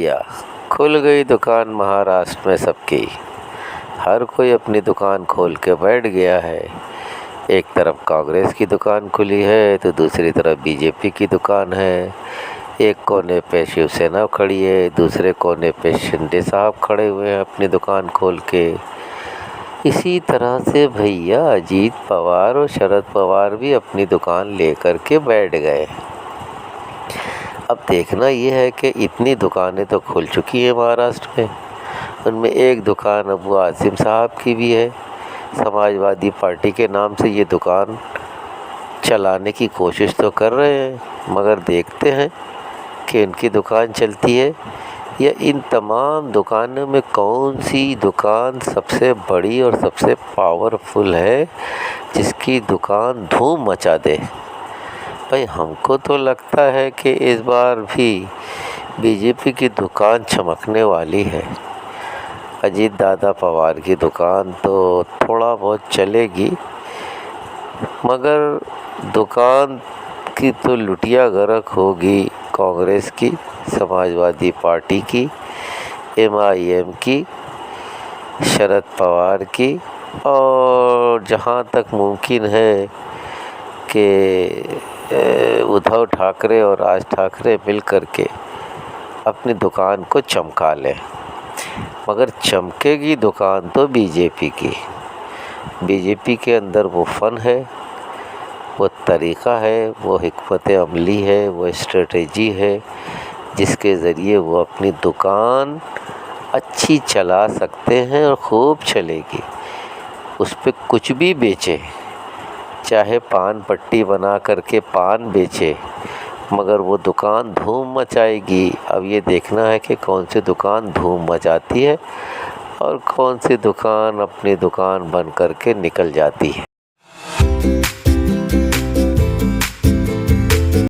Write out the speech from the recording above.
भैया, खुल गई दुकान महाराष्ट्र में सबकी। हर कोई अपनी दुकान खोल के बैठ गया है। एक तरफ कांग्रेस की दुकान खुली है तो दूसरी तरफ बीजेपी की दुकान है। एक कोने पे शिवसेना खड़ी है, दूसरे कोने पे शिंदे साहब खड़े हुए हैं अपनी दुकान खोल के। इसी तरह से भैया अजीत पवार और शरद पवार भी अपनी दुकान लेकर के बैठ गए। अब देखना ये है कि इतनी दुकानें तो खुल चुकी हैं महाराष्ट्र में। उनमें एक दुकान अबू आसिम साहब की भी है। समाजवादी पार्टी के नाम से ये दुकान चलाने की कोशिश तो कर रहे हैं, मगर देखते हैं कि इनकी दुकान चलती है या इन तमाम दुकानों में कौन सी दुकान सबसे बड़ी और सबसे पावरफुल है, जिसकी दुकान धूम मचा दे। भाई हमको तो लगता है कि इस बार भी बीजेपी की दुकान चमकने वाली है। अजीत दादा पवार की दुकान तो थोड़ा बहुत चलेगी, मगर दुकान की तो लुटिया गरक होगी कांग्रेस की, समाजवादी पार्टी की, MIM की, शरद पवार की, और जहाँ तक मुमकिन है कि उद्धव ठाकरे और राज ठाकरे मिल कर के अपनी दुकान को चमका लें। मगर चमकेगी दुकान तो बीजेपी की। बीजेपी के अंदर वो फन है, वो तरीक़ा है, वो हिकमत अमली है, वो स्ट्रेटेजी है, जिसके ज़रिए वो अपनी दुकान अच्छी चला सकते हैं और खूब चलेगी। उस पे कुछ भी बेचे, चाहे पान पट्टी बना करके पान बेचे, मगर वो दुकान धूम मचाएगी। अब ये देखना है कि कौन सी दुकान धूम मचाती है और कौन सी दुकान अपनी दुकान बंद करके निकल जाती है।